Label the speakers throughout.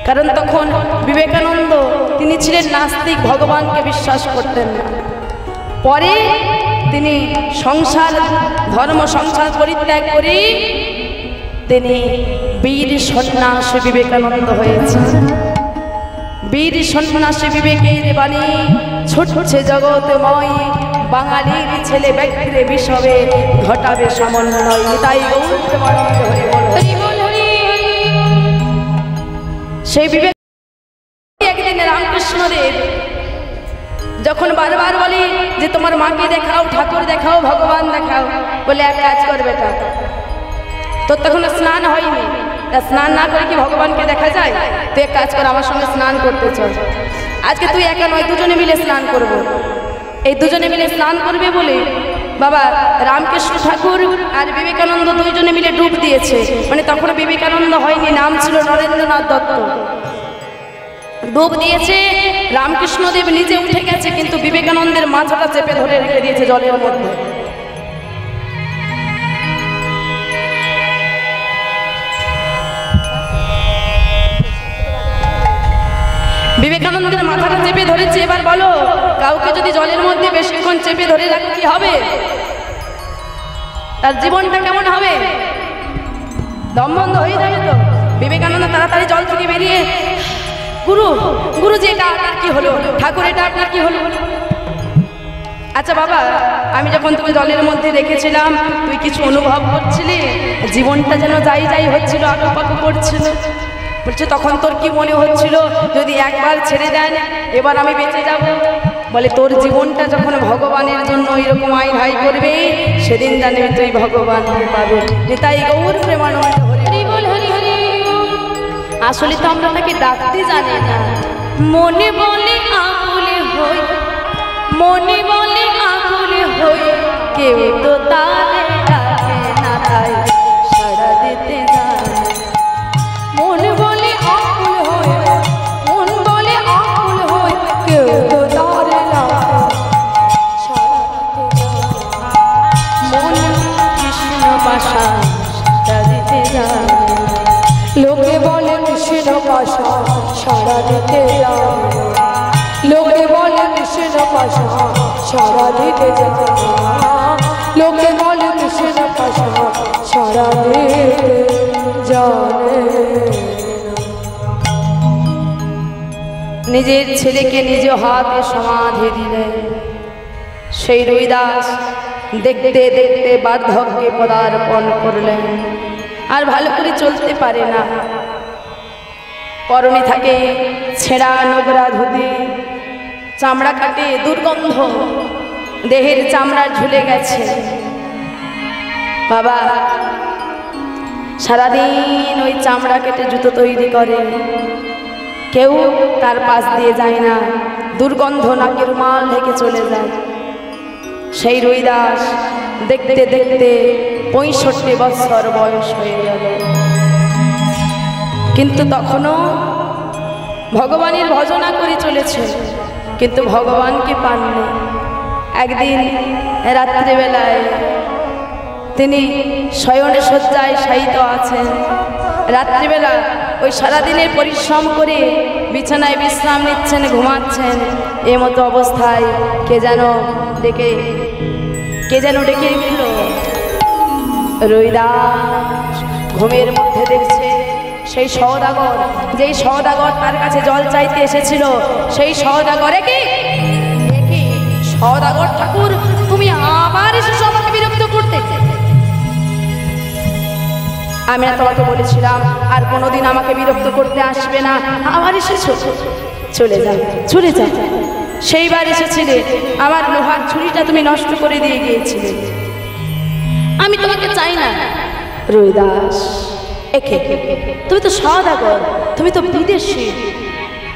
Speaker 1: কারণ তখন বিবেকানন্দ তিনি ছিলেন নাস্তিক, ভগবানকে বিশ্বাস করতেন না। পরে তিনি ধর্ম সংসার পরিত্যাগ করে তিনি বীর সন্ন্যাসী বিবেকানন্দ হয়েছে। বীর সন্ন্যাসী বিবেকের বাণী ছুটছে জগৎময়, বাঙালির ছেলে ব্যগ্রে বিষবে ঘটাবে সমন্বয়। তাই সেই বিবেক একদিন রামকৃষ্ণদেব যখন বারবার বলি যে তোমার মাকে দেখাও, ঠাকুর দেখাও, ভগবান দেখাও, বলে এক কাজ করবে তা, তোর তখন স্নান হয়নি, স্নান না করে কি ভগবানকে দেখা যায়? তুই এক কাজ কর, আমার সঙ্গে স্নান করতে চল। আজকে তুই একা নয়, দুজনে মিলে স্নান করব। এই দুজনে মিলে স্নান করবে বলে বাবা রামকৃষ্ণ ঠাকুর আর বিবেকানন্দ দুইজনে মিলে ডুব দিয়েছে। মানে তখন বিবেকানন্দ হয়নি, নাম ছিল নরেন্দ্রনাথ দত্ত। ডুব দিয়েছে, রামকৃষ্ণদেব নিজে উঠে গেছে, কিন্তু বিবেকানন্দের মাথাটা চেপে ধরে রেখে দিয়েছে জলের মধ্যে। বিবেকানন্দের মাথাটা চেপে ধরেছে। এবার বলো, কাউকে যদি জলের মধ্যে বেশিক্ষণ চেপে ধরে রাখতে কি হবে? তার জীবনটা কেমন হবে? দম বন্ধ হয়ে যাবে তো। বিবেকানন্দ তাড়াতাড়ি জল থেকে বেরিয়ে, গুরুজি এটা আপনার কি হলো? ঠাকুর এটা আপনার কি হলো? আচ্ছা বাবা, আমি যখন তুমি জলের মধ্যে রেখেছিলাম তুই কিছু অনুভব করছিলি? জীবনটা যেন যাই হচ্ছিল, আঁকুপাকু করছিল। বলছে তখন তোর কি মনে হচ্ছিল? যদি একবার ছেড়ে দেন এবার আমি বেঁচে যাব। বলে তোর জীবনটা যখন ভগবানের জন্য এরকম আই হাই করবে, সেদিন জানবি তুই ভগবানকে পাবে। তাই গৌর প্রেমানন্দ হরি বল, হরি হরি। আসলে তো আমরা তাকে ডাকতে জানি না। মনে বলে আকুলে হই, মনে বলে আকুলে হই, কেউ তো তারে ডাকে না, তাই সাড়া দিতে জানে। মন বলে আকুল হই, মন বলে আকুল হই, কেউ তো তারে ডাকে সাড়া দিতে জানে। মন কৃষ্ণ পাশা সাড়া দিতে জানে। লোকে বলে কৃষ্ণ পাশা সাড়া দিতে জানে, লোকে বলে কৃষ্ণ পাশা সাড়া দিতে জানে, লোকে বলে কৃষ্ণ পাশা সাড়া দিতে জানে। নিজের ছেলেকে নিজ হাতে সমাধি দিলেন। সেই রবিদাস দেখতে দেখতে বার্ধক্যে পদার্পণ করলেন। আর ভালো করে চলতে পারে না। পরনে থাকে ছেঁড়া নোংরা ধুতি, চামড়া কাটে দুর্গন্ধ, দেহের চামড়া ঝুলে গেছে। বাবা সারাদিন ওই চামড়া কেটে জুতো তৈরি করে, কেউ তার পাশ দিয়ে যায় না, দুর্গন্ধ নাকে রুমাল ঢেকে চলে যায়। সেই রবিদাস দেখতে দেখতে 65 বছর বয়স হয়ে গেল, কিন্তু তখনও ভগবানের ভজনা করে চলেছে, কিন্তু ভগবানকে পাননি। একদিন রাত্রিবেলায় তিনি শয়নে শয্যায় শায়িত আছেন। রাত্রিবেলা ওই সারাদিনের পরিশ্রম করে বিছানায় বিশ্রাম নিচ্ছেন, ঘুমাচ্ছেন। এমতো অবস্থায় কে যেন ডেকে উঠল। রবিদাস ঘুমের মধ্যে দেখছে সেই সওদাগর, যেই সওদাগর তার কাছে জল চাইতে এসেছিল, সেই সওদাগরে কি সওদাগর ঠাকুর, তুমি আবার এসেছো আমাকে বিরক্ত করতে। আমি তোমাকে বলেছিলাম আর কোনোদিন আমাকে বিরক্ত করতে আসবে না, আবার এসেছো, চলে যাও চলে যাও। সেইবার এসেছিলে, আমার লোহার ছুরিটা তুমি নষ্ট করে দিয়ে গিয়েছিলে। আমি তোমাকে চাই না। রবিদাস একে, তুমি তো সওদাগর, তুমি তো বিদেশি,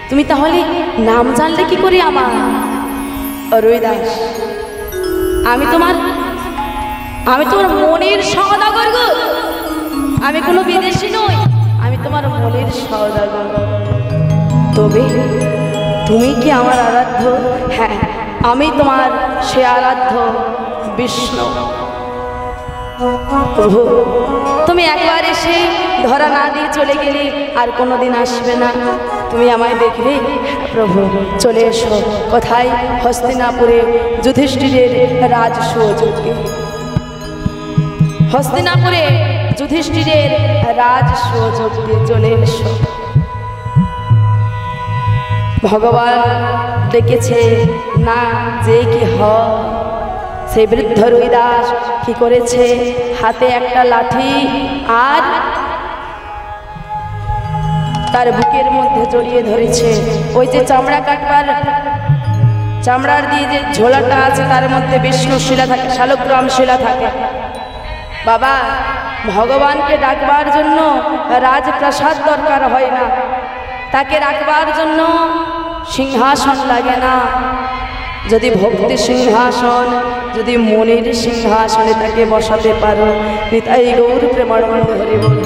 Speaker 1: তুমি তাহলে নাম জানলে কি করে আমার? রবিদাস আমি তোমার মনের সওদাগর গো, আমি কোনো বিদেশি নই, আমি তোমার মনের সওদাগর। তবে তুমি কি আমার আরাধ্য? হ্যাঁ, আমি তোমার সে আরাধ্য বিষ্ণু। প্রভু তুমি একবার এসে ধরা না দিয়ে চলে গেলে আর কোনোদিন আসবে না। তুমি আমায় দেখলে প্রভু চলে এসো। কোথায়? হস্তিনাপুরে যুধিষ্ঠিরের রাজ সুযোগে। হস্তিনাপুরে যুধিষ্ঠিরের রাজ সুযোগে চলে এসো। ভগবান ডেকেছে না যে কি হয়। সেই বৃদ্ধ রুইদাস কি করেছে? হাতে একটা লাঠি আর তার বুকের মধ্যে জড়িয়ে ধরেছে। ওই যে চামড়া কাটবার চামড়ার দিয়ে যে ঝোলাটা আছে তার মধ্যে বিষ্ণু শিলা থাকে, শালগ্রাম শিলা থাকে। বাবা, ভগবানকে ডাকবার জন্য রাজপ্রাসাদ দরকার হয় না, তাকে রাখবার জন্য সিংহাসন লাগে না। যদি ভক্তি সিংহাসন, যদি মনের সিংহাসনে তাকে বসাতে পারো, নিতাই গৌর প্রেমানন্দ হরি বল।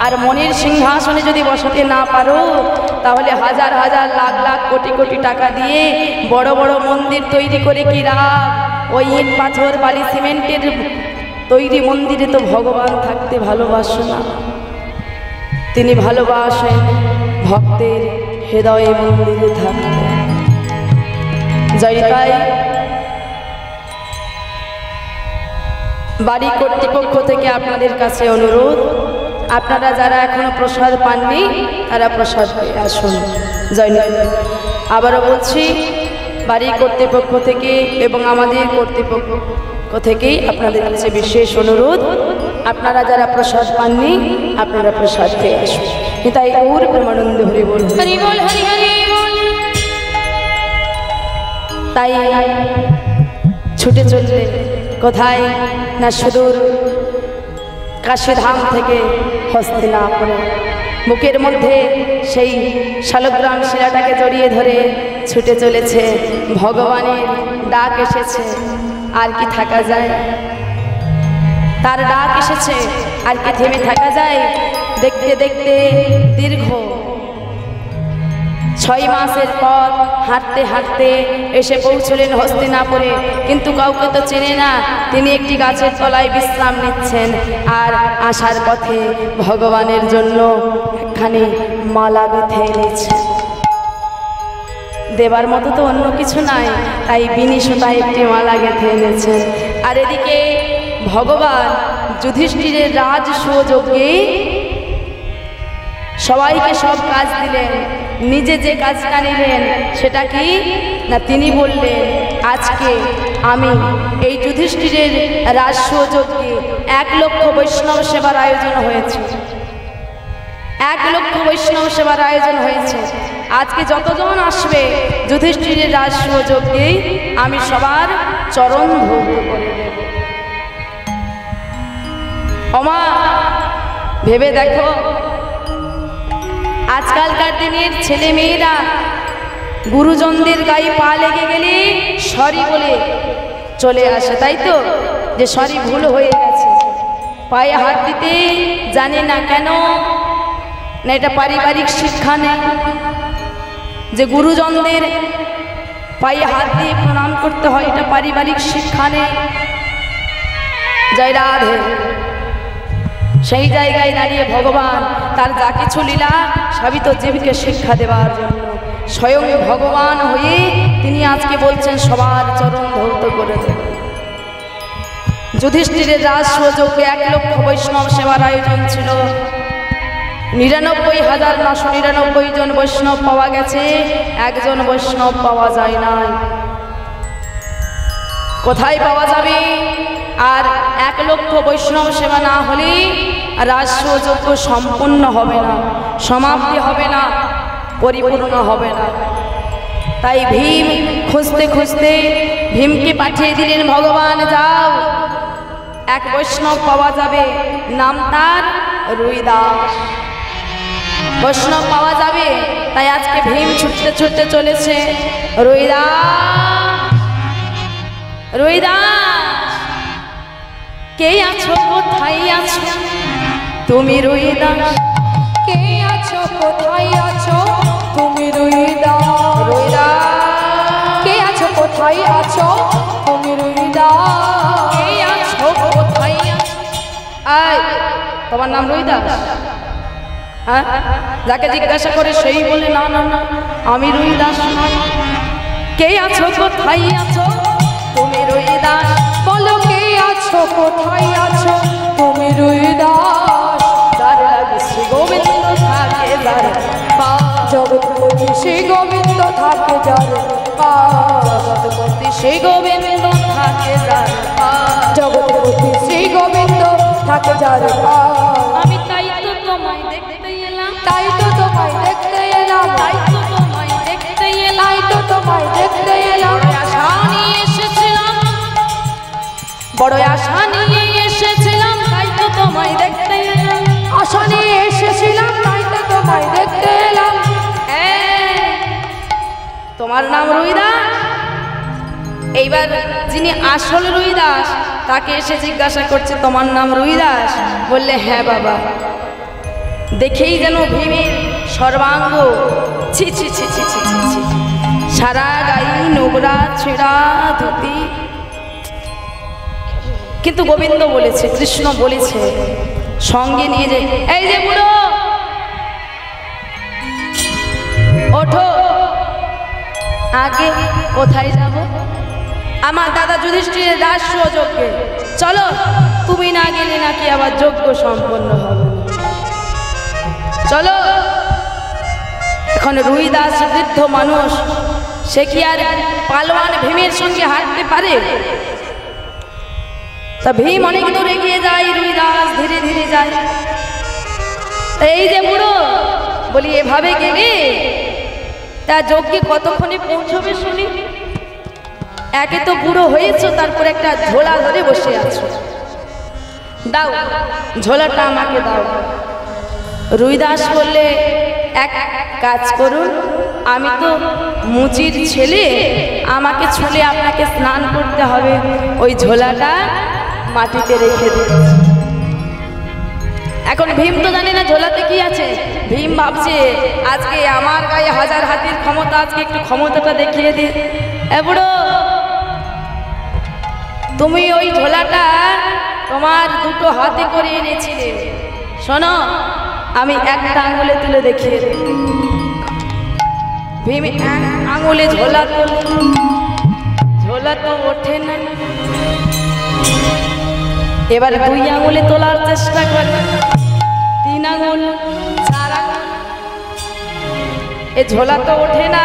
Speaker 1: আর মনের সিংহাসনে যদি বসাতে না পারো, তাহলে হাজার হাজার লাখ লাখ কোটি কোটি টাকা দিয়ে বড় বড় মন্দির তৈরি করে কি লাভ? ওই ইট পাথর বালি সিমেন্টের তৈরি মন্দিরে তো ভগবান থাকতে ভালোবাসে না। তিনি ভালোবাসেন ভক্তের হৃদয়ে মন্দিরে থাকতে। যাই তাই বাড়ি কর্তৃপক্ষ থেকে আপনাদের কাছে অনুরোধ, আপনারা যারা এখনো প্রসাদ পাননি তারা প্রসাদ পেয়ে আসুন। জয় জয়। আবারও বলছি, বাড়ি কর্তৃপক্ষ থেকে এবং আমাদের কর্তৃপক্ষ থেকেই আপনাদের কাছে বিশেষ অনুরোধ, আপনারা যারা প্রসাদ পাননি আপনারা প্রসাদ পেয়ে আসুন। তাই গৌর প্রেমানন্দ হরি বল, হরি বল, হরি হরি বল। তাই ছুটে চললে কোথায় না সুদূর কাশীধাম থেকে হস্তিনাপুরে বুকের মধ্যে সেই শালগ্রাম শিলাটাকে জড়িয়ে ধরে ছুটে চলেছে। ভগবানের ডাক এসেছে, আর কি থাকা যায়? তার ডাক এসেছে, আর কি থেমে থাকা যায়? দেখতে দেখতে দীর্ঘ 6 মাসের পর হাঁটতে হাঁটতে এসে পৌঁছলেন হস্তিনাপুরে। কিন্তু কাউকে তো চেনে না, তিনি একটি গাছের তলায় বিশ্রাম নিচ্ছেন। আর আসার পথে ভগবানের জন্য একখানি মালা গেঁথে এনেছেন। দেবার মতো তো অন্য কিছু নাই, তাই বিনি সুতায় একটি মালা গেঁথে এনেছেন। আর এদিকে ভগবান যুধিষ্ঠিরের রাজ সুযোগে সবাইকে সব কাজ দিলেন, নিজে যে কাজটা নিলেন সেটা কি না, তিনি বললেন আজকে আমি এই যুধিষ্ঠিরের রাজ সুযোগে 1 লক্ষ বৈষ্ণব সেবার আয়োজন হয়েছে। 1 লক্ষ বৈষ্ণব সেবার আয়োজন হয়েছে। আজকে যতজন আসবে যুধিষ্ঠিরের রাজ সুযোগে আমি সবার চরণ ধৌত করে দেব। ওমা, ভেবে দেখো, আজকালকার দিনের ছেলে মেয়েরা গুরুজনদের গায়ে পা লেগে গেলে সরি বলে চলে আসে, তাই তো? যে সরি ভুল হয়ে গেছে, পায়ে হাত দিতে জানে না। কেন না? এটা পারিবারিক শিক্ষা নেই যে গুরুজনদের পায়ে হাত দিয়ে প্রণাম করতে হয়, এটা পারিবারিক শিক্ষা নেই। জয় রাধে। সেই জায়গায় দাঁড়িয়ে ভগবান তার যা কিছু লীলা সবই তো জীবকে শিক্ষা দেওয়ার জন্য স্বয়ং ভগবান হয়ে তিনি আজকে বলছেন সবার চরণ ধৌত করে দেবেন। যুধিষ্ঠিরের রাজ সুযোগে 1 লক্ষ বৈষ্ণব সেবার আয়োজন ছিল। 99,999 জন বৈষ্ণব পাওয়া গেছে, একজন বৈষ্ণব পাওয়া যায় নাই। কোথায় পাওয়া যাবে? আর 1 লক্ষ বৈষ্ণব সেবা না হলে রাজসযজ্ঞ সম্পূর্ণ হবে না, সমাপ্তি হবে না, পরিপূর্ণ হবে না। তাই ভীম খুঁজতে খুঁজতে ভীমকে পাঠিয়ে দিলেন ভগবান, যাও 1 বৈষ্ণব পাওয়া যাবে, নাম তার রুইদাস। বৈষ্ণব পাওয়া যাবে, তাই আজকে ভীম ছুটতে ছুটতে চলেছে। রুইদাস, রুইদাস, কে আছো, কোথায় আছো তুমি রুইদাস? কে আছো, কোথায় আছো তুমি রুইদাস? রুইদাস, কে আছো, কোথায় আছো তুমি রুইদাস? কে আছো, কোথায় আছো নাম রুইদাস? হ্যাঁ, যাকে জিজ্ঞাসা করে সেই বলে না না না, আমি রুইদাস নই। কে আছো, কোথায় আছো তুমি রুইদাস? বলো কে আছো, কোথায় আছো তুমি রুইদাস? যার লাগে শ্রী গোবিন্দ থাকে যার পাশ, জগৎপতি শ্রী গোবিন্দ থাকে যার পাশ, জগৎপতি শ্রী গোবিন্দ থাকে যার পাশ, জগৎপতি শ্রী গোবিন্দ থাকে যার পাশ। আমি তাই তো তোমায় দেখতে এলাম, তাই তো তোমায় দেখতে এলাম, তাই তো তোমায় দেখতে এলাম, তাই তো তোমায় দেখতে এলাম। আশা নিয়ে এসেছিলাম, বড় আশা নিয়ে এসেছিলাম, তাই তো তোমায় দেখতে এলাম, আশা নিয়ে এসেছিলাম, তাই তো তোমায় দেখতে এলাম। তোমার নাম রুইদাস? এইবার যিনি আসল রুইদাস তাকে এসে জিজ্ঞাসা করছে তোমার নাম রুইদাস? বললে হ্যাঁ বাবা। দেখেই যেন ভীমের সর্বাঙ্গ ছি ছি ছি ছি ছি ছি ছি, সারা গায়ে নোংরা ছেঁড়া ধুতি। কিন্তু গোবিন্দ বলেছে, কৃষ্ণ বলেছে সঙ্গে নিয়ে যে এই যে বুড়ো ওঠো, আগে কোথায় যাব? আমার দাদা যুধিষ্ঠিরের রাষ্ট্র যজ্ঞে, চলো, তুমি না গেলে নাকি আবার যজ্ঞ সম্পন্ন হবে, চলো। এখন রুইদাস বৃদ্ধ মানুষ, সে কি আর পালোয়ান ভীমের সঙ্গে হাঁটতে পারে? তা ভীম অনেক দূর এগিয়ে যায়, রুইদাস ধীরে ধীরে যায়। এই যে বুড়ো, বলি এভাবে গেলে তা যজ্ঞে কতক্ষণে পৌঁছবে শুনি? একে তো বুড়ো হয়েছো, তারপর একটা ঝোলা ধরে বসে আছো, দাও ঝোলাটা আমাকে দাও। রুইদাস বললে এক কাজ করুন, আমি তো মুচির ছেলে, আমাকে ছুলে আপনাকে স্নান করতে হবে, ওই ঝোলাটা মাটিতে রেখে দিন। এখন ভীম তো জানে না ঝোলাতে কি আছে। ভীম ভাবছে আজকে আমার গায়ে হাজার হাতির ক্ষমতা, আজকে একটু ক্ষমতাটা দেখিয়ে দিই। এ বুড়ো, তুমি ওই ঝোলাটা তোমার দুটো হাতে করে এনেছিলে, শোনো আমি একটা আঙুলে তুলে দেখিয়ে দিই। ভীম আঙুলে ঝোলা তোলে, ঝোলা তো ওঠে না। এবার দুই আঙুলে তোলার চেষ্টা করে, তিন আঙুল, চার আঙুল, এ ঝোলা তো ওঠে না।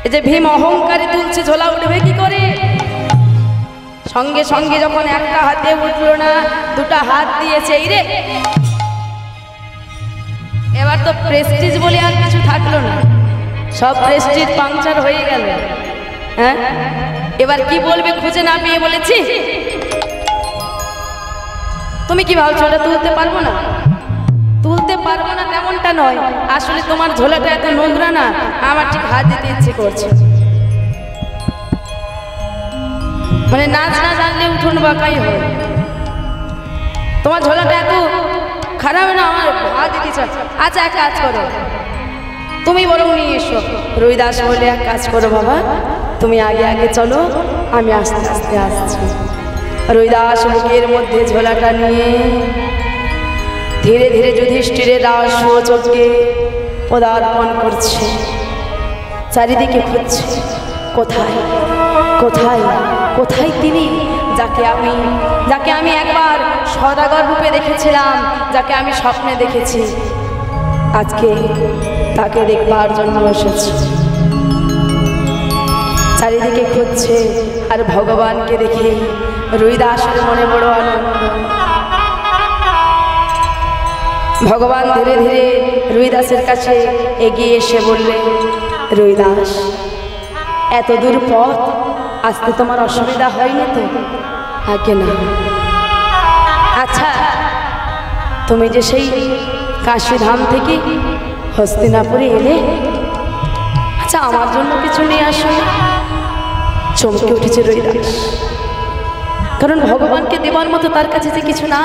Speaker 1: এই যে ভীম অহংকারে তুলছে, ঝোলা উঠবে কি করে? সঙ্গে সঙ্গে যখন একটা হাতে উঠলো না, দুটা হাত দিয়েছে, এই রে এবার তো প্রেস্টিজ বলে আর কিছু থাকলো না, সব প্রেস্টিজ পাংচার হয়ে গেল। হ্যাঁ, এবার কি বলবে খুঁজে না পেয়ে বলেছি, তুমি কি ভাবছো ওটা তুলতে পারবো না? তুলতে পারবো না তেমনটা নয়, আসলে তোমার ঝোলাটা এত নোংরা না, আমার ঠিক হাত দিতে ইচ্ছে করছে। মানে নাচ না জানলে উঠোন বাঁকাই হয়, তোমার ঝোলাটা এত খারাপ না, আমার হাত দিতে চায়। আচ্ছা এক কাজ করো, তুমি বরং নিয়ে এসো। রুইদাস বলে এক কাজ করো বাবা, তুমি আগে আগে চলো, আমি আস্তে আস্তে আসছি। রুইদাস মুখের মধ্যে ঝোলাটা নিয়ে ধীরে ধীরে যুধিষ্ঠিরের রাজসূচককে পদার্পণ করছে, চারিদিকে খুঁজছে কোথায় কোথায় কোথায় তিনি, যাকে আমি একবার সদাগর রূপে দেখেছিলাম, যাকে আমি স্বপ্নে দেখেছি, আজকে তাকে দেখবার জন্য এসেছি। চারিদিকে খুঁজছে, আর ভগবানকে দেখে রুইদাসের মনে বড় আনন্দ। ভগবান ধীরে ধীরে রুইদাসের কাছে এগিয়ে এসে বললেন, রুইদাস এত দূর পথ আসতে তোমার অসুবিধা হয়নি তো? আগে না। আচ্ছা তুমি যে সেই কাশীধাম থেকে হস্তিনাপুরে এলে, আচ্ছা আমার জন্য কিছু নিয়ে আসো। চমকে উঠেছে রুইদাস, কারণ ভগবানকে দেবার মতো তার কাছে যে কিছু না,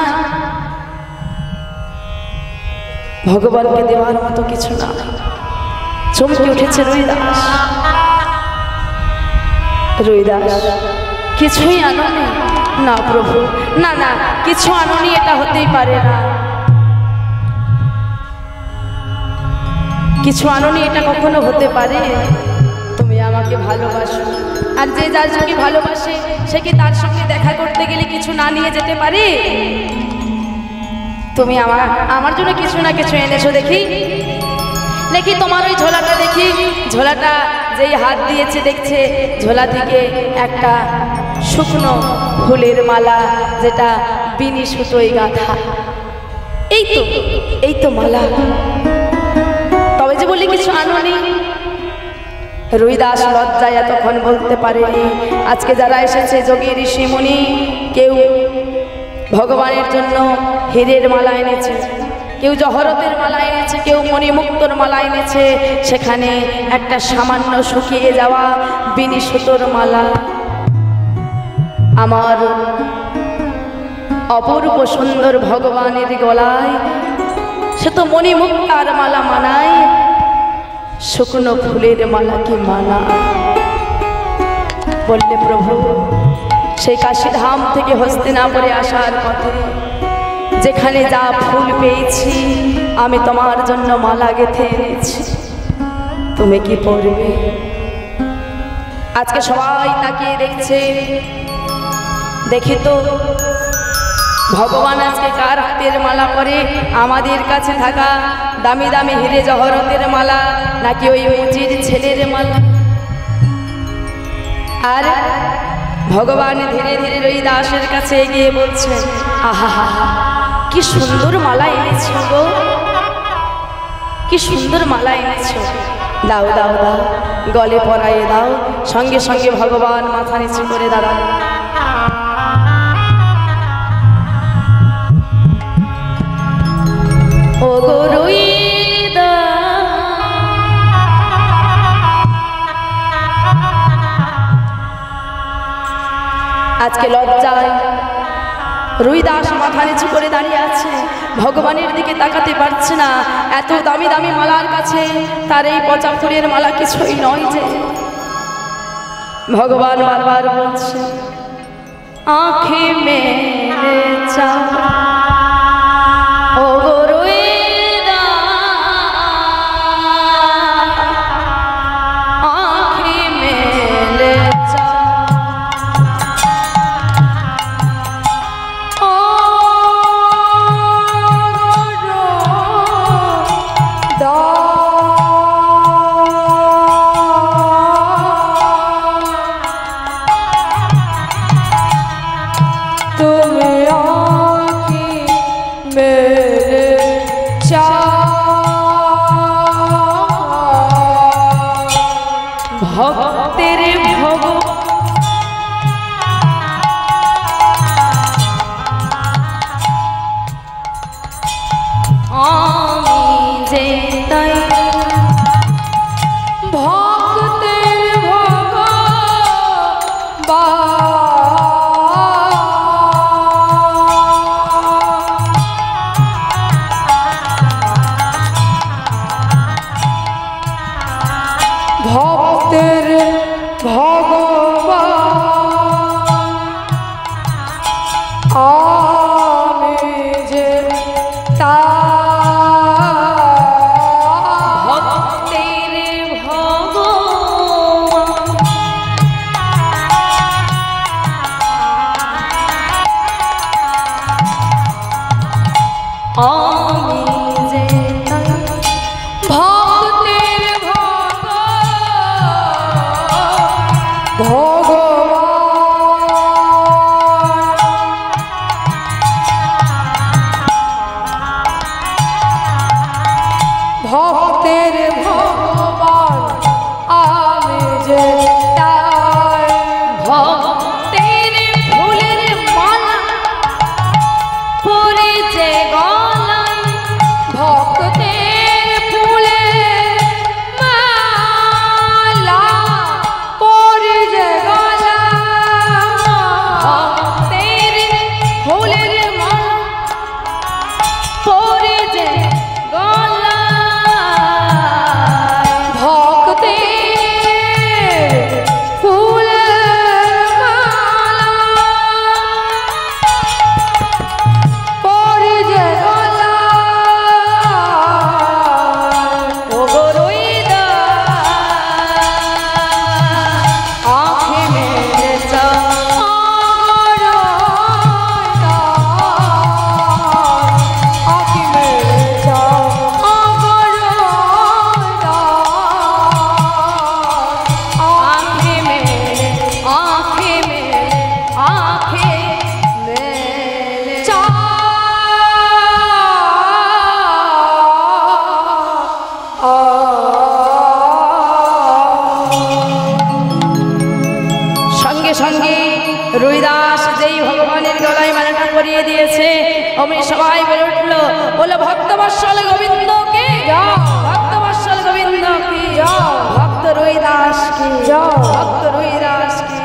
Speaker 1: ভগবানকে দেওয়ার মতো কিছু না। চমকে উঠেছে রুইদাস। রুইদাস কিছুই আনো নেই, না প্রভু, না না, কিছু আনোনি, এটা হতেই পারে না। কিছু আনোনি, এটা কখনো হতে পারে? তুমি আমাকে ভালোবাসো, আর যে যার সঙ্গে ভালোবাসে সে কি তার সঙ্গে দেখা করতে গেলে কিছু না নিয়ে যেতে পারে? তুমি আমার জন্য কিছু না কিছু এনেছো। দেখি দেখি তোমার ওই ঝোলাটা, দেখি ঝোলাটা যেই হাত দিয়েছে দেখছে ঝোলা থেকে একটা শুকনো ফুলের মালা, যেটা বিনি সুতোয় গাঁথা। এই তো মালা। তবে যে বলি কিছু আনোনি, রুইদাস লজ্জায় এতক্ষণ বলতে পারেনি। আজকে যারা এসেছে যোগী ঋষিমুনি, কেউ ভগবানের জন্য হীরের মালা এনেছে, কেউ জহরতের মালা এনেছে, কেউ মণিমুক্তর মালা এনেছে, সেখানে একটা সামান্য শুকিয়ে যাওয়া বিনি সুতোর মালা। আমার অপূর্ব সুন্দর ভগবানের গলায় সে তো মণিমুক্তার মালা মানায়, শুকনো ফুলের মালা কি মানা? বললে প্রভু, সেই কাশীধাম থেকে হস্তিনাপুরে আসার পথে যেখানে যা ফুল পেয়েছি আমি তোমার জন্য মালা গেঁথে এনেছি, তুমি কি পরবে? আজকে সবাই তাকিয়ে দেখছে, দেখি তো ভগবান আজকে কার হাতের মালা পরে? আমাদের কাছে থাকা দামি দামি হিরে জহরতের মালা, নাকি ওই মুচির ছেলের মালা? আর ভগবান ধীরে ধীরে ওই দাসের কাছে এগিয়ে বলছে, আহা কি সুন্দর মালা এনেছো গো, কি সুন্দর মালা এনেছো, দাও দাও দাও, গলে পরাইয়ে দাও। সঙ্গে সঙ্গে ভগবান মাথা নিচু করে দাঁড়ায়। ও গো রুইদাস, আজকে লজ্জায় রুইদাস মাথা নিচু করে দাঁড়িয়ে আছে, ভগবানের দিকে তাকাতে পারছে না। এত দামি দামি মালার কাছে তার এই পচা ফুলের মালা কিছুই নয় যে। ভগবান বারবার বলছে, আঁখে মেরে চাও ও গো রুইদাস, আঁখে মেরে চাও ভক্তের ভগ আমি যে তাই ভক্তের ভগ ভক্তের ভগবান আমি যে ভক্তের ভগবান আমি যে ভক্তের ভক্তের ভগবান আমি যে তাই ভক্তের ফুলের মালা পরে যে গলায়, ভক্তের ফুলের মালা পরে যে গলায়, ভক্তের ফুলের মালা পরে যে গলায় দিয়ে দিয়েছে। অমনি সবাই বলে উঠলো, বলে ভক্তবৎসল গোবিন্দকে, ভক্তবৎসল গোবিন্দকে, ভক্ত রবিদাসকে, ভক্ত রবিদাসকে,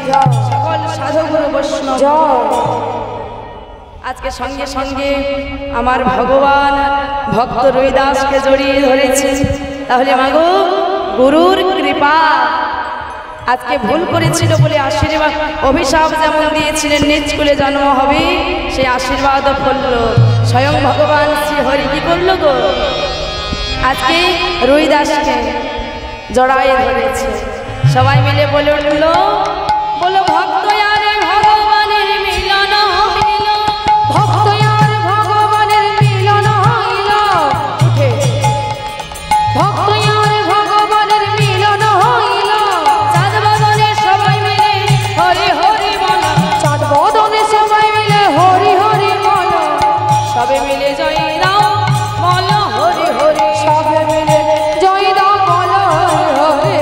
Speaker 1: সকল সাধুগুরু বৈষ্ণব। আজকে সঙ্গে সঙ্গে আমার ভগবান ভক্ত রবিদাসকে জড়িয়ে ধরেছে। তাহলে মাগো গুরুর কৃপা, আজকে ভুল করেছিল বলে আশীর্বাদ, অভিশাপ যেমন দিয়েছিলেন নিজ কুলে জন্ম হবে, সেই আশীর্বাদও ফলল। স্বয়ং ভগবান শ্রীহরি কি করল গো, আজকে রবিদাসকে জড়ায়ে ধরেছে। সবাই মিলে বলে উঠল, বলো ভক্ত আরে ভগবানের মিলন হইল, ভক্ত আর ভগবানের মিলন হইল, উঠে ভক্ত আর ভগবানের মিলন হইল। চাঁদ বদনে সবাই মিলে হরি হরি বল, চাঁদ বদনে সবাই মিলে হরি হরি বল, সবে মিলে জয় দাও বল হরি হরি, সবে মিলে জয় দাও বল হরি হরি,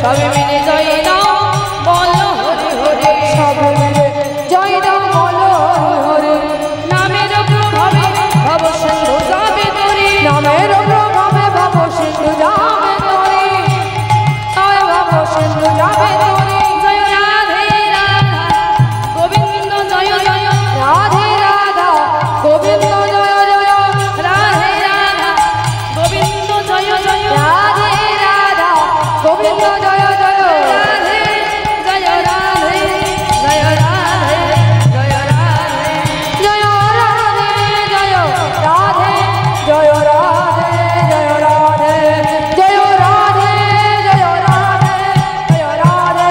Speaker 1: সবে মিলে জয় দাও বল হরি হরি, সবে মিলে জয় দাও বল হরি হরি। নামের প্রভাবে ভব সিন্ধু যাবে তরি, নামের প্রভাবে ভব সিন্ধু যাবে তরি, জয় ভব সিন্ধু যাবে তরি। জয় রাধে রাধা গোবিন্দ জয় জয়, রাধে রাধা গোবিন্দ জয় জয়, রাধে রাধা গোবিন্দ জয় জয়, রাধে রাধা গোবিন্দ জয় জয়, রাধে জয় রাধে জয় রাধে জয় রাধে জয় রাধে জয় রাধে জয় রাধে জয় রাধে জয় রাধে জয় রাধে জয় রাধে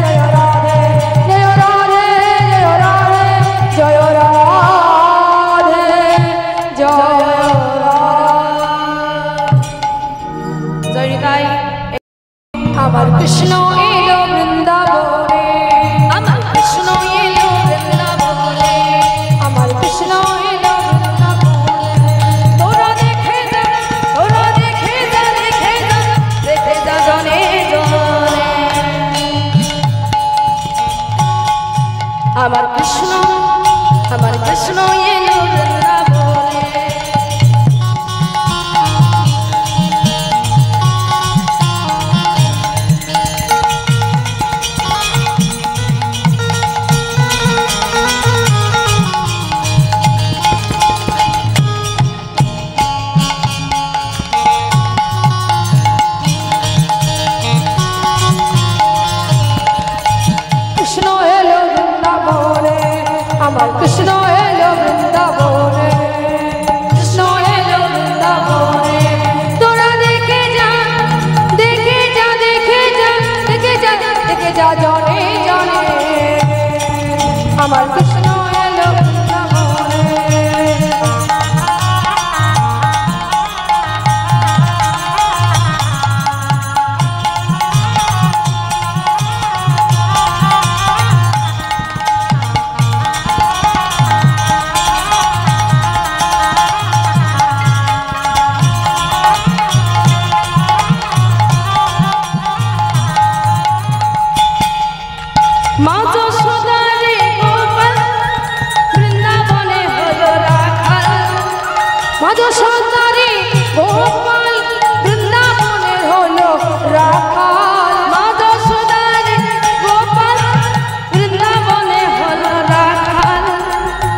Speaker 1: জয় রাধে জয় রাধে জয় রাধে জয় রাধে জয় জয় তাই। আমার কৃষ্ণ এলো বৃন্দাবনে, আমার কৃষ্ণ এলো বৃন্দাবনে, আমার কৃষ্ণ এলো বৃন্দাবনে। তোরা দেখে যা, তোরা দেখে যা, দেখে যা, দেখে যা জনে জনে। আমার কৃষ্ণ এলো বৃন্দাবনে। কৃষ্ণ এলো বৃন্দাবনে, আমার কৃষ্ণ এলো বৃন্দাবনে, কৃষ্ণ এলো বৃন্দাবনে। তোরা দেখে যা, দেখে যা, দেখে যা, দেখে যা, দেখে যা জনে জনে। আমার কৃষ্ণ এলো বৃন্দাবনে। মা যশোদা রে গোপাল বৃন্দাবনে হলো রাখাল, মা যশোদা রে গোপাল বৃন্দাবনে হলো রাখাল, মা যশোদা রে গোপাল বৃন্দাবনে হলো রাখাল,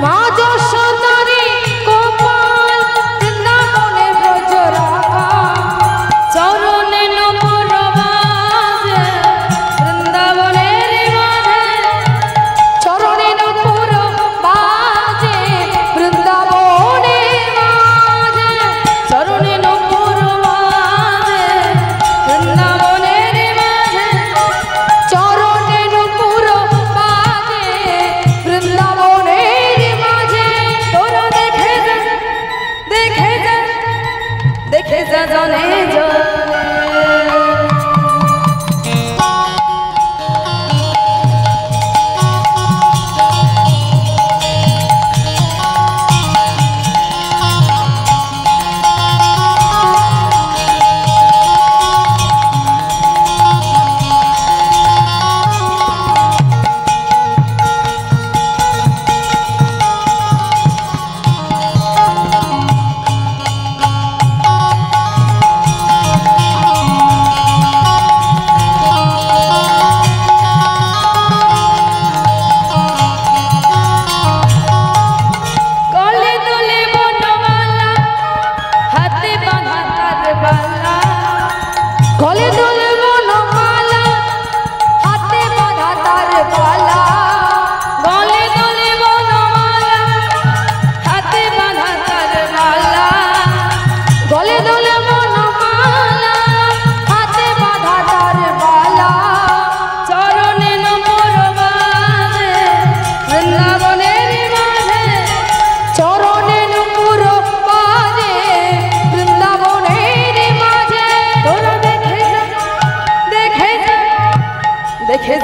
Speaker 1: মা যশোদা রে গোপাল বৃন্দাবনে ব্রজ রাখাল। চরণে নমর বাজে বৃন্দাবনের মাঝে, চরণে নমর বাজে বৃন্দাবনের মাঝে, চরণে নমর বাজে বৃন্দাবনের মাঝে, চরণে নমর বাজে বৃন্দাবনের মাঝে। তোরা দেখে যা, দেখে যা, দেখে যা জনে জনে।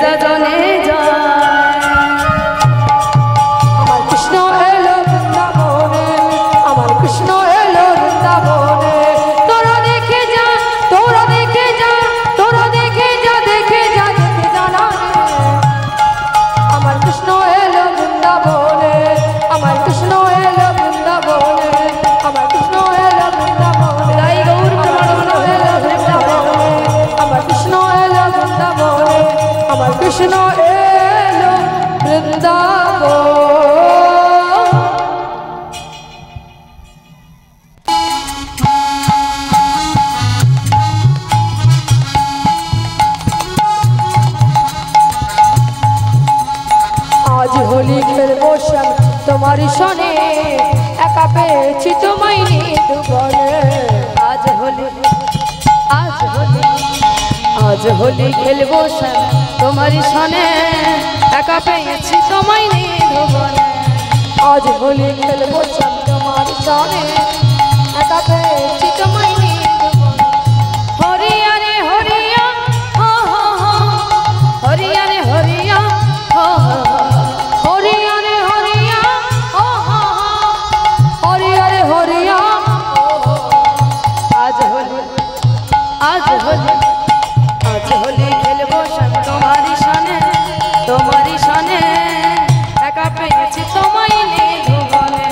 Speaker 1: যজনে যায়।
Speaker 2: আমার কৃষ্ণ এলো বৃন্দাবনে, আমার কৃষ্ণ এলো বৃন্দাবনে। তোরা দেখে যা, তোরা দেখে যা, তোরা দেখে যা, দেখে যা, দেখে যা না রে। আমার কৃষ্ণ এলো বৃন্দাবনে, আমার কৃষ্ণ এলো বৃন্দাবনে, আমার কৃষ্ণ এলো বৃন্দাবনে।
Speaker 1: তাই গৌর প্রেমানন্দ
Speaker 2: এলো বৃন্দাবনে, আমার কৃষ্ণ এলো বৃন্দাবনে, আমার কৃষ্ণ এলো বৃন্দাবন। আজ হোলি খেলবো শ্যাম তোমারই সনে, একা পেয়েছি তোমায় নিধুবনে।
Speaker 1: আজ হোলি, আজ হোলি, আজ হোলি খেলবো শ্যাম তোমারই সনে, একা পেয়েছি তোমায় নিধুবনে।
Speaker 2: আজ হোলি খেলবো শ্যাম তোমার সনে, একা পেয়েছি তোমায় নিধুবনে।
Speaker 1: হরিয়া রে হরিয়া হো হো হো, হরিয়া রে হরিয়া হো হো হো,
Speaker 2: হরিয়া রে হরিয়া, ও হো হো, হরিয়া রে হরিয়া,
Speaker 1: আজ হোলি, আজ হোলি, আজ হোলি খেলবো শ্যাম তোমারই সনে, তোমারই সনে, একা পেয়েছি তোমায় নিধুবনে।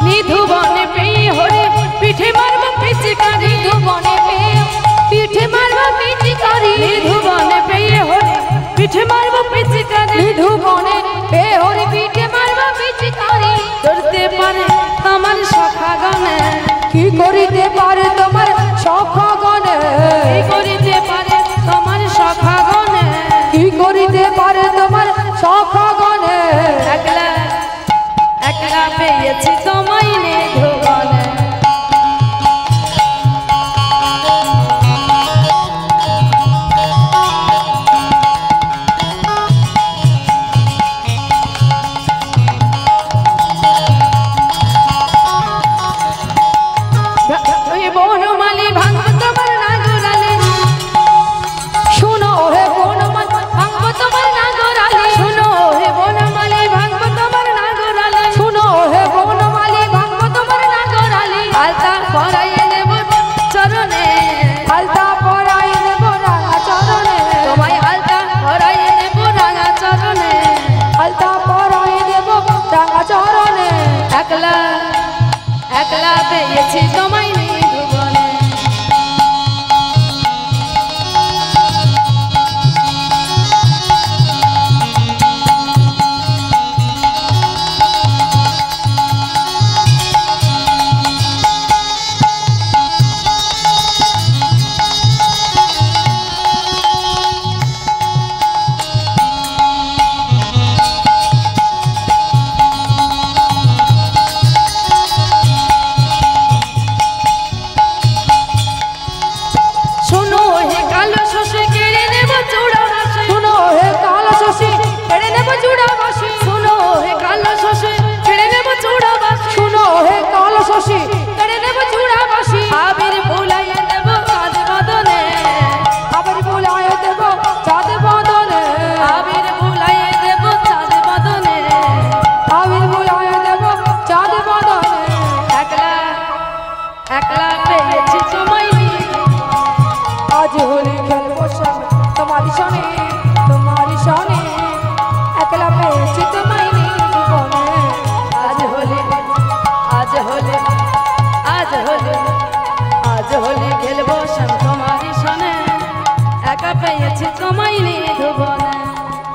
Speaker 1: নিধুবনে পেয়ে হরি পিঠে মারব পিচকারি,
Speaker 2: নিধুবনে পেয়ে পিঠে মারবো পিচকারি,
Speaker 1: নিধুবনে পেয়ে হরি পিঠে মারব পিচকারি।
Speaker 2: নিধুবনে পেয়ে হরি পিঠে মারবো পিচকারি।
Speaker 1: ধরতে পারে আমার সখা গনে,
Speaker 2: কি করিতে পারে তোমার সখগণে,
Speaker 1: কি করিতে পারে তোমার সখা গনে।
Speaker 2: কি করিতে পারে তোমার সখগণে।
Speaker 1: একলা একলা পেয়েছি তোমায় নিধুবনে। ওই বনমালী ভাঙব তোমার নাগরালে,
Speaker 2: শুনো হে বনমালী ভাঙব তোমার নাগরালে,
Speaker 1: শুনো হে বনমালী ভাঙব তোমার নাগরালে।
Speaker 2: শুনো হে বনমালী ভাঙব তোমার নাগরালে।
Speaker 1: আলতা পরাইয়ে দেব চরণে,
Speaker 2: আলতা পরাই দেব রাঙা চরণে,
Speaker 1: তোমায় আলতা পরাইয়ে দেব রাঙা চরণে।
Speaker 2: আলতা পরাই দেব রাঙা চরণে।
Speaker 1: একলা একলা পেয়েছি তোমায় নিধুবনে। শোনো হে কালো শশী কেড়ে নেব চূড়া বাসি,
Speaker 2: শুনো হে কালো শশী কেড়ে নেব চূড়া বাসি,
Speaker 1: শোনো হে কালো শশী কেড়ে নেব চূড়া বাসি।
Speaker 2: শুনো হে কালো শশী কেড়ে নেব চূড়া বাসি।
Speaker 1: আবির ভুলাইয়ে দেব কাঁধ বদনে,
Speaker 2: আবার বুলায় দেব চাঁদ বদনে,
Speaker 1: আবির ভুলাইয়ে দেব চাঁদ বদনে।
Speaker 2: আবির বুলায় দেব চাঁদ বদনে।
Speaker 1: একলা একলা পেয়েছি তোমায় নিধুবনে।
Speaker 2: আজ হোলি খেলবো শ্যাম তোমারই সনে, তোমারই সনে, একলা পেয়েছি তোমায় নিধুবনে।
Speaker 1: আজ হোলি, আজ হোলি, আজ হোলি, আজ হোলি খেলবো শ্যাম তোমারই সনে, একা পেয়েছি তোমায় নিধুবনে।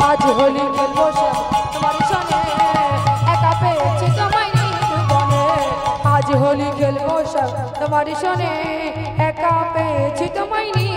Speaker 2: আজ হোলি খেলবো শ্যাম তোমারই সনে, একা পেয়েছি তোমায় নিধুবনে। আজ হোলি খেলবো শ্যাম তোমারই সনে, একা পেয়েছি তোমায় নিধুবনে।